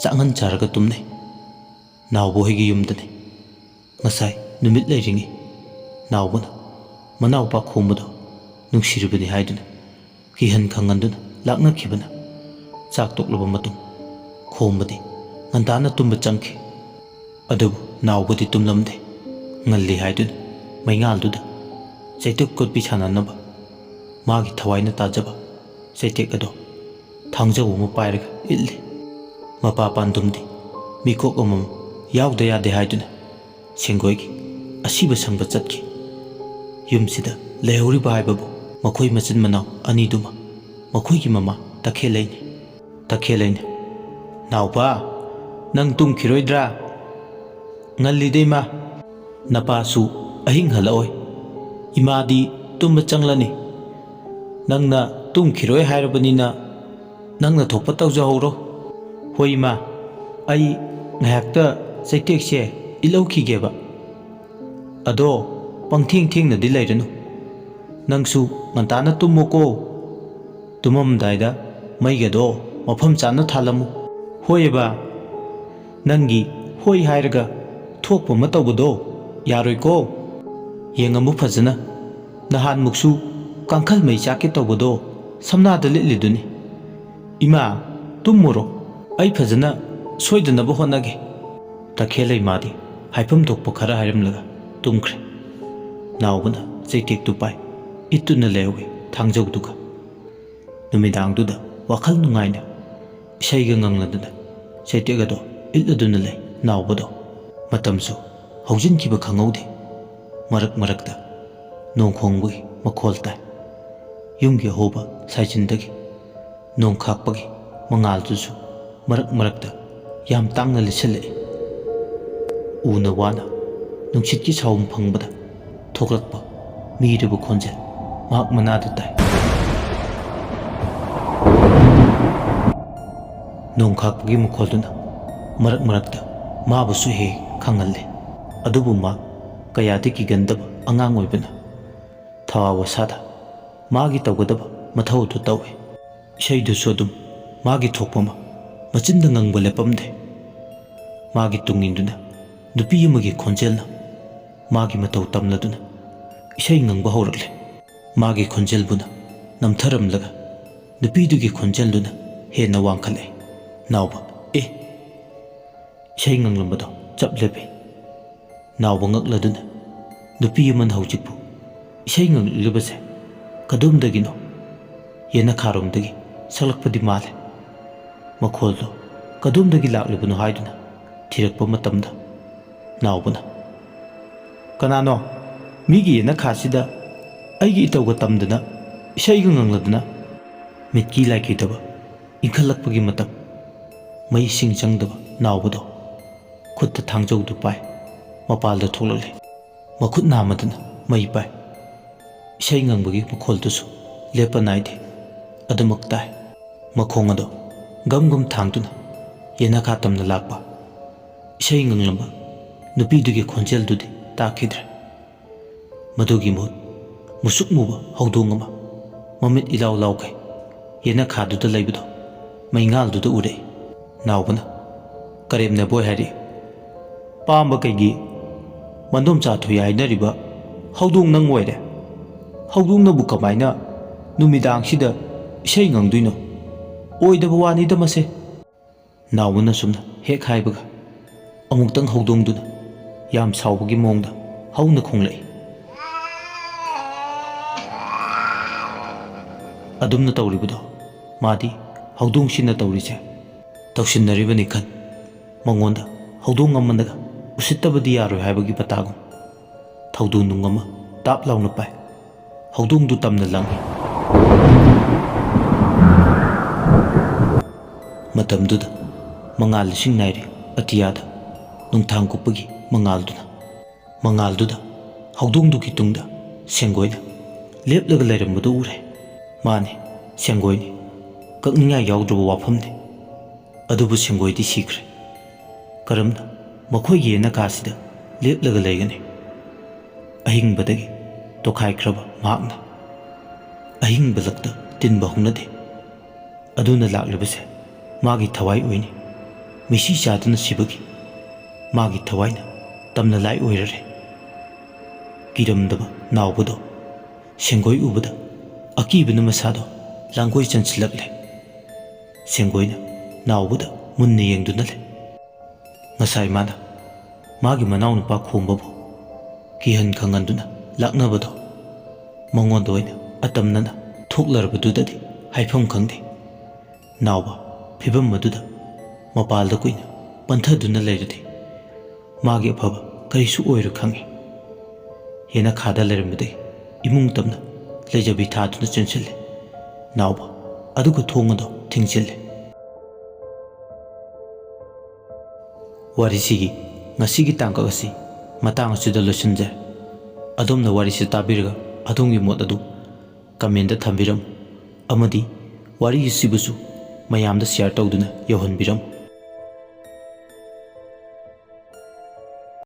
ꯆꯥꯛꯍꯟ ꯆꯥꯔꯒ ꯇꯨꯝꯅꯩ ꯅꯥꯎꯕ ꯍꯣꯏꯒꯤ ꯌꯨꯝꯗꯅꯤ ꯉꯁꯥꯏ ꯅꯨꯃꯤꯠ ꯂꯩꯔꯤꯉꯩ ꯅꯥꯎꯕꯅ ꯃꯅꯥꯎꯄꯥ ꯈꯣꯝꯕꯗꯣ ꯅꯨꯡꯁꯤꯔꯤꯕꯅꯤ ꯍꯥꯏꯗꯨꯅ ꯀꯤꯍꯟ ꯈꯪꯍꯟꯗꯨꯅ ꯂꯥꯛꯅꯈꯤꯕꯅ ꯆꯥꯛ ꯇꯣꯛꯂꯕ ꯃꯇꯨꯡ ꯈꯣꯝꯕꯗꯤ ꯉꯟꯇꯥꯅ ꯇꯨꯝꯕ ꯆꯪꯈꯤ ꯑꯗꯨꯕꯨ ꯅꯥꯎꯕꯗꯤ ꯇꯨꯝꯂꯝꯗꯦ ꯉꯜꯂꯤ ꯍꯥꯏꯗꯨꯅ ꯃꯩꯉꯥꯜꯗꯨꯗ ꯆꯩꯇꯨꯞ ꯀꯣꯠꯄꯤ ꯁꯥꯟꯅꯅꯕ ꯃꯥꯒꯤ ꯊꯋꯥꯏꯅ ꯇꯥꯖꯕ ꯆꯩꯇꯦꯛ ꯑꯗꯣ ꯊꯥꯡꯖꯧ ꯑꯃ ꯄꯥꯏꯔꯒ ꯏꯠꯂꯤ ꯃꯄꯥ ꯄꯥꯟꯗꯨꯝꯗꯤ ꯃꯤꯀꯣꯛ ꯑꯃꯃꯝ ꯌꯥꯎꯗ ꯌꯥꯗꯦ ꯍꯥꯏꯗꯨꯅ ꯁꯦꯡꯒꯣꯏꯒꯤ ꯑꯁꯤꯕ ꯁꯪꯕ ꯆꯠꯈꯤ ꯌꯨꯝꯁꯤꯗ ꯂꯩꯍꯧꯔꯤꯕ ꯍꯥꯏꯕꯕꯨ ꯃꯈꯣꯏ ꯃꯆꯤꯟ ꯃꯅꯥꯎ ꯑꯅꯤꯗꯨꯃ ꯃꯈꯣꯏꯒꯤ ꯃꯃꯥ ꯇꯈꯦꯜꯂꯩꯅꯤ ꯇꯈꯦꯜꯂꯩꯅ ꯅꯥꯎꯄꯥ ꯅꯪ ꯇꯨꯝꯈꯤꯔꯣꯏꯗ꯭ꯔꯥ ꯉꯜꯂꯤꯗ ꯏꯃꯥ ꯅꯄꯥꯁꯨ ꯑꯍꯤꯡ ꯍꯜꯂꯛꯑꯣꯏ ꯏꯃꯥꯗꯤ ꯇꯨꯝꯕ ꯆꯪꯂꯅꯤ ꯅꯪꯅ ꯇꯨꯝꯈꯤꯔꯣꯏ ꯍꯥꯏꯔꯕꯅꯤꯅ ꯅꯪꯅ ꯊꯣꯛꯄ ꯇꯧꯖꯍꯧꯔꯣ ꯍꯣꯏ ꯏꯃꯥ ꯑꯩ ꯉꯥꯏꯍꯥꯛꯇ ꯆꯩꯇꯦꯛꯁꯦ ꯏꯜꯍꯧꯈꯤꯒꯦꯕ ꯑꯗꯣ ꯄꯪꯊꯦꯡ ꯊꯦꯡꯅꯗꯤ ꯂꯩꯔꯅꯨ ꯅꯪꯁꯨ ꯉꯟꯇꯥꯅ ꯇꯨꯝꯃꯣꯀꯣ ꯇꯨꯝꯃꯝꯗꯥꯏꯗ ꯃꯩꯒꯗꯣ ꯃꯐꯝ ꯆꯥꯅ ꯊꯥꯜꯂꯝꯃꯨ ꯍꯣꯏꯑꯕ ꯅꯪꯒꯤ ꯍꯣꯏ ꯍꯥꯏꯔꯒ ꯊꯣꯛꯄ ꯑꯃ ꯇꯧꯕꯗꯣ ꯌꯥꯔꯣꯏꯀꯣ ꯌꯦꯡꯉꯝꯃꯨ ꯐꯖꯅ ꯅꯍꯥꯟꯃꯨꯛꯁꯨ ꯀꯥꯡꯈꯜ ꯃꯩ ꯆꯥꯛꯀꯦ ꯇꯧꯕꯗꯣ ꯁꯝꯅꯥꯗ ꯂꯤꯠꯂꯤꯗꯨꯅꯤ ꯏꯃꯥ ꯇꯨꯝꯃꯨꯔꯣ ꯑꯩ ꯐꯖꯅ ꯁꯣꯏꯗꯅꯕ ꯍꯣꯠꯅꯒꯦ ꯇꯈꯦꯜꯂꯩ ꯃꯥꯗꯤ ꯍꯥꯏꯐꯝ ꯊꯣꯛꯄ ꯈꯔ ꯍꯥꯏꯔꯝꯂꯒ ꯇꯨꯝꯈ꯭ꯔꯦ꯫ ꯅꯥꯎꯕꯅ ꯆꯩꯇꯦꯛꯇꯨ ꯄꯥꯏ, ꯏꯠꯇꯨꯅ ꯂꯩꯍꯧꯏ ꯊꯥꯡꯖꯧꯗꯨꯒ꯫ ꯅꯨꯃꯤꯗꯥꯡꯗꯨꯗ ꯋꯥꯈꯜ ꯅꯨꯡꯉꯥꯏꯅ ꯏꯁꯩꯒ ꯉꯪꯂꯗꯨꯅ ꯆꯩꯇꯦꯛ ꯑꯗꯣ ꯏꯠꯂꯗꯨꯅ ꯂꯩ ꯅꯥꯎꯕꯗꯣ꯫ ꯃꯇꯝꯁꯨ ꯍꯧꯖꯤꯟꯈꯤꯕ ꯈꯪꯍꯧꯗꯦ꯫ ꯃꯔꯛ ꯃꯔꯛꯇ ꯅꯣꯡ ꯈꯣꯡꯕꯒꯤ ꯃꯈꯣꯜ ꯇꯥꯏ꯫ ꯌꯨꯝꯒꯤ ꯑꯍꯣꯕ ꯁꯥꯏꯖꯤꯟꯗꯒꯤ ꯅꯣꯡ ꯈꯥꯛꯄꯒꯤ ꯃꯉꯥꯜꯗꯨꯁꯨ ꯃꯔꯛ ꯃꯔꯛꯇ ꯌꯥꯝ ꯇꯥꯡꯅ ꯂꯤꯠꯁꯤꯜꯂꯛꯏ꯫ ꯎꯅ ꯋꯥꯅ ꯅꯨꯡꯁꯤꯠꯀꯤ ꯁꯥꯎꯝ ꯐꯪꯕꯗ ꯊꯣꯛꯂꯛꯄ ꯃꯤꯔꯕ ꯈꯣꯟꯖꯦꯜ ꯃꯍꯥꯛ ꯃꯅꯥꯗ ꯇꯥꯏ꯫ ꯅꯣꯡ ꯈꯥꯛꯄꯒꯤ ꯃꯈꯣꯜꯗꯨꯅ ꯃꯔꯛ ꯃꯔꯛꯇ ꯃꯥꯕꯨꯁꯨ ꯍꯦꯛ ꯈꯪꯍꯜꯂꯤ꯫ ꯑꯗꯨꯕꯨ ꯃꯥ ꯀꯌꯥꯗꯤ ꯀꯤꯒꯟꯗꯕ ꯑꯉꯥꯡ ꯑꯣꯏꯕꯅ ꯊꯋꯥ ꯋꯥꯁꯥꯗ ꯃꯥꯒꯤ ꯇꯧꯒꯗꯕ ꯃꯊꯧꯗꯨ ꯇꯧꯏ꯫ ꯏꯁꯩꯗꯨꯁꯨ ꯑꯗꯨꯝ ꯃꯥꯒꯤ ꯊꯣꯛꯄ ꯑꯃ ꯃꯆꯤꯟꯗ ꯉꯪꯕ ꯂꯦꯞꯄꯝꯗꯦ꯫ ꯃꯥꯒꯤ ꯇꯨꯡ ꯏꯟꯗꯨꯅ ꯅꯨꯄꯤ ꯑꯃꯒꯤ ꯈꯣꯟꯖꯦꯜꯅ ꯃꯥꯒꯤ ꯃꯇꯧ ꯇꯝꯂꯗꯨꯅ ꯏꯁꯩ ꯉꯪꯕ ꯍꯧꯔꯛꯂꯦ꯫ ꯃꯥꯒꯤ ꯈꯣꯟꯖꯦꯜꯕꯨꯅ ꯅꯝꯊꯔꯝꯂꯒ ꯅꯨꯄꯤꯗꯨꯒꯤ ꯈꯣꯟꯖꯦꯜꯗꯨꯅ ꯍꯦꯟꯅ ꯋꯥꯡꯈꯠꯂꯛꯏ꯫ ꯅꯥꯎꯕ ꯏꯁꯩ ꯉꯪꯂꯝꯕꯗꯣ ꯆꯞ ꯂꯦꯞꯄꯤ꯫ ꯅꯥꯎꯕ ꯉꯛꯂꯗꯨꯅ ꯅꯨꯄꯤ ꯑꯃꯅ ꯍꯧꯖꯤꯛꯄꯨ ꯏꯁꯩ ꯉꯪꯂꯛꯂꯤꯕꯁꯦ ꯀꯗꯣꯝꯗꯒꯤꯅꯣ ꯌꯦꯅꯈꯥꯔꯣꯝꯗꯒꯤ ꯁꯛꯂꯛꯄꯗꯤ ꯃꯥꯜꯂꯦ꯫ ꯃꯈꯣꯜꯗꯣ ꯀꯗꯣꯝꯗꯒꯤ ꯂꯥꯛꯂꯤꯕꯅꯣ ꯍꯥꯏꯗꯨꯅ ꯊꯤꯔꯛꯄ ꯃꯇꯝꯗ ꯅꯥꯎꯕꯅ "ꯀꯅꯥꯅꯣ ꯃꯤꯒꯤ ꯌꯦꯅꯈꯥꯁꯤꯗ ꯑꯩꯒꯤ ꯏꯇꯧꯒ ꯇꯝꯗꯅ ꯏꯁꯩꯒ ꯉꯪꯂꯗꯅ?" ꯃꯤꯠꯀꯤ ꯂꯥꯏꯈꯤꯗꯕ ꯏꯟꯈꯠꯂꯛꯄꯒꯤ ꯃꯇꯝ꯫ ꯃꯩꯁꯤꯡ ꯆꯪꯗꯕ ꯅꯥꯎꯕꯗꯣ ꯈꯨꯠꯇ ꯊꯥꯡꯖꯧꯗꯨ ꯄꯥꯏ ꯃꯄꯥꯜꯗ ꯊꯣꯛꯂꯛꯂꯤ꯫ ꯃꯈꯨꯠ ꯅꯥꯝꯃꯗꯨꯅ ꯃꯩ ꯄꯥꯏ꯫ ꯏꯁꯩ ꯉꯪꯕꯒꯤ ꯃꯈꯣꯜꯗꯨꯁꯨ ꯂꯦꯞꯄ ꯅꯥꯏꯗꯦ, ꯑꯗꯨꯃꯛ ꯇꯥꯏ꯫ ꯃꯈꯣꯡ ꯑꯗꯣ ꯒꯝ ꯒꯝ ꯊꯥꯡꯗꯨꯅ ꯌꯦꯅꯈꯥ ꯇꯝꯅ ꯂꯥꯛꯄ ꯏꯁꯩ ꯉꯪꯂꯝꯕ ꯅꯨꯄꯤꯗꯨꯒꯤ ꯈꯣꯟꯖꯦꯜꯗꯨꯗꯤ ꯇꯥꯈꯤꯗ꯭ꯔꯦ꯫ ꯃꯗꯨꯒꯤ ꯃꯍꯨꯠ ꯃꯨꯁꯨꯛ ꯃꯨꯕ ꯍꯧꯗꯣꯡ ꯑꯃ ꯃꯃꯤꯠ ꯏꯂꯥꯎ ꯂꯥꯎꯈꯩ ꯌꯦꯅꯈꯥꯗꯨꯗ ꯂꯩꯕꯗꯣ ꯃꯩꯉꯥꯜꯗꯨꯗ ꯎꯔꯛꯏ꯫ ꯅꯥꯎꯕꯅ ꯀꯔꯦꯝꯅꯕꯣꯏ ꯍꯥꯏꯔꯛꯏ, "ꯄꯥꯝꯕ ꯀꯩꯒꯤ ꯃꯟꯗꯣꯝꯆꯥ ꯊꯣꯏ ꯍꯥꯏꯅꯔꯤꯕ ꯍꯧꯗꯣꯡ ꯅꯪ ꯑꯣꯏꯔꯦ꯫ ꯍꯧꯗꯣꯡꯅꯕꯨ ꯀꯃꯥꯏꯅ ꯅꯨꯃꯤꯗꯥꯡꯁꯤꯗ ꯏꯁꯩ ꯉꯪꯗꯣꯏꯅꯣ? ꯑꯣꯏꯗꯕ ꯋꯥꯅꯤꯗ ꯃꯁꯦ." ꯅꯥꯎꯕꯅ ꯁꯨꯝꯅ ꯍꯦꯛ ꯍꯥꯏꯕꯒ ꯑꯃꯨꯛꯇꯪ ꯍꯧꯗꯣꯡꯗꯨꯅ ꯌꯥꯝ ꯁꯥꯎꯕꯒꯤ ꯃꯑꯣꯡꯗ ꯍꯧꯅ ꯈꯣꯡꯂꯛꯏ꯫ ꯑꯗꯨꯝꯅ ꯇꯧꯔꯤꯕꯗꯣ ꯃꯥꯗꯤ ꯍꯧꯗꯣꯡꯁꯤꯅ ꯇꯧꯔꯤꯁꯦ ꯇꯧꯁꯤꯟꯅꯔꯤꯕꯅꯤ ꯈꯟ ꯃꯉꯣꯟꯗ ꯍꯧꯗꯣꯡ ꯑꯃꯅꯒ ꯎꯁꯤꯠꯇꯕꯗꯤ ꯌꯥꯔꯣꯏ ꯍꯥꯏꯕꯒꯤ ꯄꯇꯥꯒꯨꯝ ꯊꯧꯗꯨ ꯅꯨꯡ ꯑꯃ ꯇꯥꯞ ꯂꯥꯎꯅ ꯄꯥꯏ꯫ ꯍꯧꯗꯣꯡꯗꯨ ꯇꯝꯅ ꯂꯪꯏ꯫ ꯃꯇꯝꯗꯨꯗ ꯃꯉꯥꯜ ꯂꯤꯁꯤꯡ ꯅꯥꯏꯔꯤ ꯑꯇꯤꯌꯥꯗ ꯅꯨꯡꯊꯥꯡ ꯀꯨꯞꯄꯒꯤ ꯃꯉꯥꯜꯗꯨꯗ ꯍꯧꯗꯣꯡꯗꯨꯒꯤ ꯇꯨꯡꯗ ꯁꯦꯡꯒꯣꯏꯅ ꯂꯦꯞꯂꯒ ꯂꯩꯔꯝꯕꯗꯨ ꯎꯔꯦ꯫ ꯃꯥꯅꯤ, ꯁꯦꯡꯒꯣꯏꯅꯤ, ꯀꯛꯅꯤꯡꯉꯥꯏ ꯌꯥꯎꯗ꯭ꯔꯕ ꯋꯥꯐꯝꯅꯤ꯫ ꯑꯗꯨꯕꯨ ꯁꯦꯡꯒꯣꯏꯗꯤ ꯁꯤꯈ꯭ꯔꯦ꯫ ꯀꯔꯝꯅ ꯃꯈꯣꯏꯒꯤ ꯌꯦꯅꯈꯥꯁꯤꯗ ꯂꯦꯞꯂꯒ ꯂꯩꯒꯅꯤ? ꯑꯍꯤꯡꯕꯗꯒꯤ ꯇꯣꯈꯥꯏꯈ꯭ꯔꯕ ꯃꯍꯥꯛꯅ ꯑꯍꯤꯡꯕꯂꯛꯇ ꯇꯤꯟꯕ ꯍꯧꯅꯗꯦ꯫ ꯑꯗꯨꯅ ꯂꯥꯛꯂꯤꯕꯁꯦ ꯃꯥꯒꯤ ꯊꯋꯥꯏ ꯑꯣꯏꯅꯤ꯫ ꯃꯤꯁꯤ ꯆꯥꯗꯨꯅ ꯁꯤꯕꯒꯤ ꯃꯥꯒꯤ ꯊꯋꯥꯏꯅ ꯇꯝꯅ ꯂꯥꯏ ꯑꯣꯏꯔꯔꯦ꯫ ꯀꯤꯔꯝꯗꯕ ꯅꯥꯎꯕꯗꯣ ꯁꯦꯡꯒꯣꯏ ꯎꯕꯗ ꯑꯀꯤꯕꯅ ꯃꯁꯥꯗꯣ ꯂꯥꯡꯒꯣꯏ ꯆꯟꯁꯤꯜꯂꯛꯂꯦ꯫ ꯁꯦꯡꯒꯣꯏꯅ ꯅꯥꯎꯕꯗ ꯃꯨꯟꯅ ꯌꯦꯡꯗꯨꯅ ꯂꯩ꯫ ꯉꯁꯥꯏ ꯃꯥꯅ ꯃꯥꯒꯤ ꯃꯅꯥꯎꯅꯨꯄꯥ ꯈꯣꯝꯕꯕꯨ ꯀꯤꯍꯟ ꯈꯪꯍꯟꯗꯨꯅ ꯂꯥꯛꯅꯕꯗꯣ ꯃꯉꯣꯟꯗ ꯑꯣꯏꯅ ꯑꯇꯝꯅꯅ ꯊꯣꯛꯂꯔꯕꯗꯨꯗꯗꯤ ꯍꯥꯏꯐꯝ ꯈꯪꯗꯦ꯫ ꯅꯥꯎꯕ ꯐꯤꯕꯝ ꯑꯗꯨꯗ ꯃꯄꯥꯜꯗ ꯀꯨꯏꯅ ꯄꯟꯊꯗꯨꯅ ꯂꯩꯔꯗꯤ ꯃꯥꯒꯤ ꯑꯐꯕ ꯀꯔꯤꯁꯨ ꯑꯣꯏꯔꯣꯏ ꯈꯪꯏ꯫ ꯌꯦꯅꯈꯥꯗ ꯂꯩꯔꯝꯕꯗꯒꯤ ꯏꯃꯨꯡ ꯇꯝꯅ ꯂꯩꯖꯕꯤ ꯊꯥꯗꯨꯅ ꯆꯦꯟꯁꯤꯜꯂꯤ꯫ ꯅꯥꯎꯕ ꯑꯗꯨꯒ ꯊꯣꯡ ꯑꯗꯣ ꯊꯤꯡꯖꯤꯜꯂꯤ꯫ ꯋꯥꯔꯤꯁꯤꯒꯤ ꯉꯁꯤꯒꯤ ꯇꯥꯡꯀꯛ ꯑꯁꯤ ꯃꯇꯥꯡ ꯑꯁꯤꯗ ꯂꯣꯏꯁꯤꯟꯖꯔꯦ꯫ ꯑꯗꯣꯝꯅ ꯋꯥꯔꯤꯁꯤ ꯇꯥꯕꯤꯔꯒ ꯑꯗꯣꯝꯒꯤ ꯃꯣꯠ ꯑꯗꯨ ꯀꯃꯦꯟꯗ ꯊꯝꯕꯤꯔꯝꯃꯨ ꯑꯃꯗꯤ ꯋꯥꯔꯤ ꯑꯁꯤꯕꯨꯁꯨ ꯃꯌꯥꯝꯗ ꯁꯤꯌꯔ ꯇꯧꯗꯨꯅ ꯌꯧꯍꯟꯕꯤꯔꯝꯃꯨ꯫